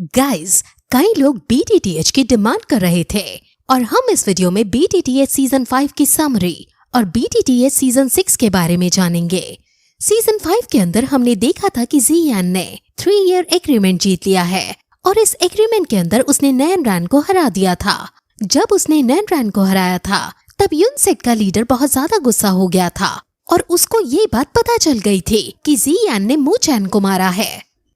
Guys, कई लोग BTTH की डिमांड कर रहे थे और हम इस वीडियो में BTTH सीजन 5 की समरी और BTTH सीजन 6 के बारे में जानेंगे। सीजन 5 के अंदर हमने देखा था कि ज़ियान ने 3 ईयर एग्रीमेंट जीत लिया है और इस एग्रीमेंट के अंदर उसने नैन रैन को हरा दिया था। जब उसने नैन रैन को हराया था तब यूनसेक का लीडर बहुत ज्यादा गुस्सा हो गया था और उसको ये बात पता चल गई थी कि ज़ियान ने मू चैन को मारा है।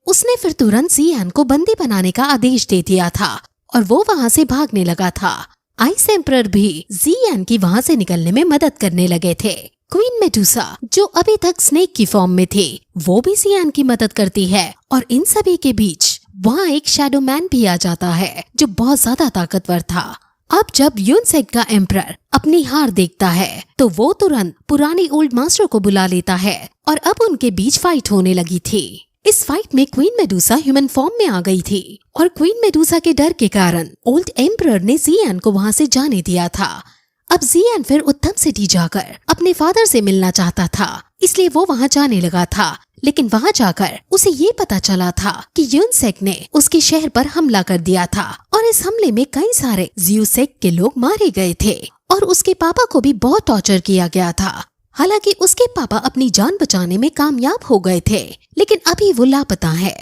उसने फिर तुरंत ज़ियान को बंदी बनाने का आदेश दे दिया था और वो वहाँ से भागने लगा था। आइस एम्परर भी ज़ियान की वहाँ से निकलने में मदद करने लगे थे। क्वीन मेडुसा जो अभी तक स्नेक की फॉर्म में थी वो भी ज़ियान की मदद करती है और इन सभी के बीच वहाँ एक शैडो मैन भी आ जाता है जो बहुत ज्यादा ताकतवर था। अब जब यूनसेक का एम्परर अपनी हार देखता है तो वो तुरंत पुरानी ओल्ड मास्टर को बुला लेता है और अब उनके बीच फाइट होने लगी थी। इस फाइट में क्वीन मेडुसा ह्यूमन फॉर्म में आ गई थी और क्वीन मेडुसा के डर के कारण ओल्ड एम्परर ने ज़ियान को वहाँ से जाने दिया था। अब ज़ियान फिर उत्तम सिटी जाकर अपने फादर से मिलना चाहता था, इसलिए वो वहाँ जाने लगा था। लेकिन वहाँ जाकर उसे ये पता चला था कि यूनसेक ने उसके शहर पर हमला कर दिया था और इस हमले में कई सारे ज़्यूसेक के लोग मारे गए थे और उसके पापा को भी बहुत टॉर्चर किया गया था। हालांकि उसके पापा अपनी जान बचाने में कामयाब हो गए थे, लेकिन अभी वो लापता है।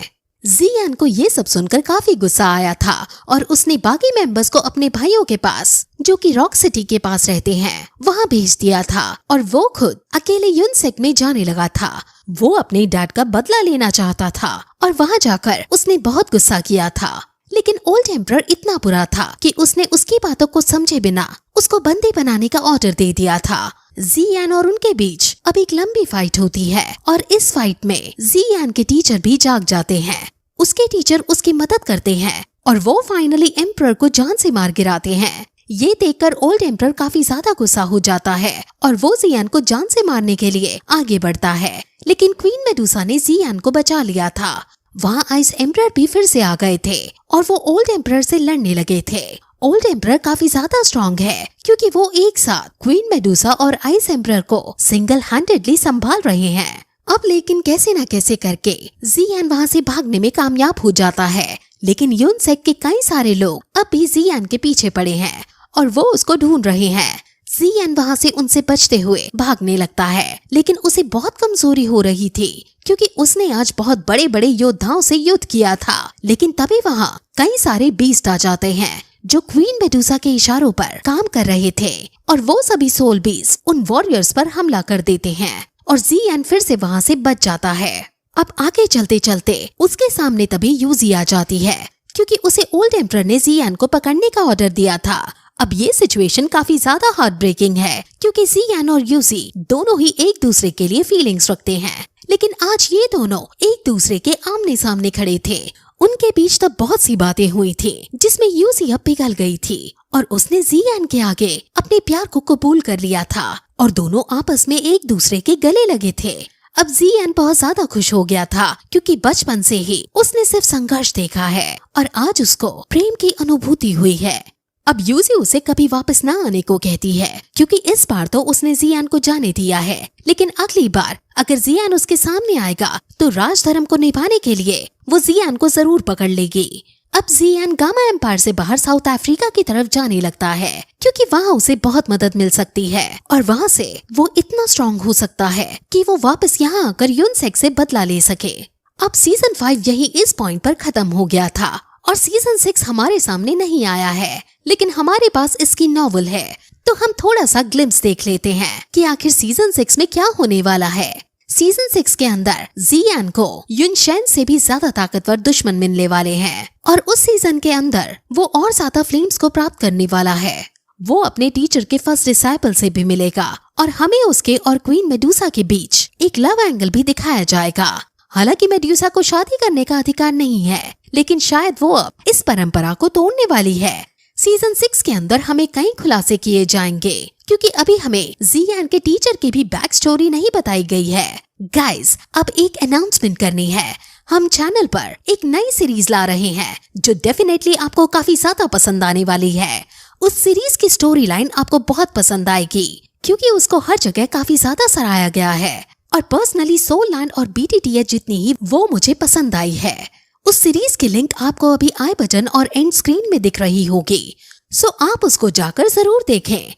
ज़ियान को ये सब सुनकर काफी गुस्सा आया था और उसने बाकी मेंबर्स को अपने भाइयों के पास, जो कि रॉक सिटी के पास रहते हैं, वहाँ भेज दिया था और वो खुद अकेले यूनसेक में जाने लगा था। वो अपने डैड का बदला लेना चाहता था और वहाँ जाकर उसने बहुत गुस्सा किया था। लेकिन ओल्ड एम्परर इतना बुरा था कि उसने उसकी बातों को समझे बिना उसको बंदी बनाने का ऑर्डर दे दिया था। ज़ियान और उनके बीच अब एक लंबी फाइट होती है और इस फाइट में ज़ियान के टीचर भी जाग जाते हैं। उसके टीचर उसकी मदद करते हैं और वो फाइनली एम्परर को जान से मार गिराते हैं। ये देखकर ओल्ड एम्परर काफी ज्यादा गुस्सा हो जाता है और वो ज़ियान को जान से मारने के लिए आगे बढ़ता है, लेकिन क्वीन मेडुसा ने ज़ियान को बचा लिया था। वहाँ आइस एम्परर भी फिर से आ गए थे और वो ओल्ड एम्परर से लड़ने लगे थे। ओल्ड एम्परर काफी ज्यादा स्ट्रॉन्ग है क्योंकि वो एक साथ क्वीन मेडुसा और आइस एम्परर को सिंगल हैंडेडली संभाल रहे हैं। अब लेकिन कैसे न कैसे करके ज़ियान वहाँ से भागने में कामयाब हो जाता है, लेकिन यूनसेक के कई सारे लोग अब भी ज़ियान के पीछे पड़े हैं और वो उसको ढूंढ रहे हैं। ज़ियान वहाँ से उनसे बचते हुए भागने लगता है, लेकिन उसे बहुत कमजोरी हो रही थी क्योंकि उसने आज बहुत बड़े बड़े योद्धाओं से युद्ध किया था। लेकिन तभी वहाँ कई सारे बीस्ट आ जाते हैं जो क्वीन मेडुसा के इशारों पर काम कर रहे थे और वो सभी सोल बीस्ट उन वॉरियर्स पर हमला कर देते हैं और ज़ियान फिर से वहाँ से बच जाता है। अब आगे चलते चलते उसके सामने तभी यूजी आ जाती है क्योंकि उसे ओल्ड एम्परर ने ज़ियान को पकड़ने का ऑर्डर दिया था। अब ये सिचुएशन काफी ज्यादा हार्ट ब्रेकिंग है क्योंकि ज़ियान और यूजी दोनों ही एक दूसरे के लिए फीलिंग्स रखते हैं, लेकिन आज ये दोनों एक दूसरे के आमने सामने खड़े थे। उनके बीच तब बहुत सी बातें हुई थी जिसमें यूजी अब पिघल गई थी और उसने ज़ियान के आगे अपने प्यार को कबूल कर लिया था और दोनों आपस में एक दूसरे के गले लगे थे। अब ज़ियान बहुत ज्यादा खुश हो गया था क्योंकि बचपन से ही उसने सिर्फ संघर्ष देखा है और आज उसको प्रेम की अनुभूति हुई है। अब यूजी उसे कभी वापस ना आने को कहती है क्योंकि इस बार तो उसने ज़ियान को जाने दिया है, लेकिन अगली बार अगर ज़ियान उसके सामने आएगा तो राजधर्म को निभाने के लिए वो ज़ियान को जरूर पकड़ लेगी। अब ज़ियान गामा एम्पायर से बाहर साउथ अफ्रीका की तरफ जाने लगता है क्योंकि वहाँ उसे बहुत मदद मिल सकती है और वहाँ से वो इतना स्ट्रॉन्ग हो सकता है कि वो वापस यहाँ आकर यूनसेक से बदला ले सके। अब सीजन 5 यही इस पॉइंट पर खत्म हो गया था और सीजन 6 हमारे सामने नहीं आया है, लेकिन हमारे पास इसकी नॉवल है, तो हम थोड़ा सा ग्लिम्स देख लेते हैं कि आखिर सीजन 6 में क्या होने वाला है। सीजन 6 के अंदर ज़ियान को युनशेन से भी ज्यादा ताकतवर दुश्मन मिलने वाले हैं और उस सीजन के अंदर वो और ज्यादा फ्लेम्स को प्राप्त करने वाला है। वो अपने टीचर के फर्स्ट डिसाइपल से भी मिलेगा और हमें उसके और क्वीन मेडुसा के बीच एक लव एंगल भी दिखाया जाएगा। हालांकि मेडुसा को शादी करने का अधिकार नहीं है, लेकिन शायद वो अब इस परंपरा को तोड़ने वाली है। सीजन 6 के अंदर हमें कई खुलासे किए जाएंगे क्योंकि अभी हमें ज़ियान के टीचर की भी बैक स्टोरी नहीं बताई गई है। गाइस, अब एक अनाउंसमेंट करनी है। हम चैनल पर एक नई सीरीज ला रहे हैं जो डेफिनेटली आपको काफी ज्यादा पसंद आने वाली है। उस सीरीज की स्टोरी लाइन आपको बहुत पसंद आएगी क्योंकि उसको हर जगह काफी ज्यादा सराहा गया है और पर्सनली सोल लैंड और BTTH जितनी ही वो मुझे पसंद आई है। उस सीरीज की लिंक आपको अभी आई बटन और एंड स्क्रीन में दिख रही होगी, सो आप उसको जाकर जरूर देखें।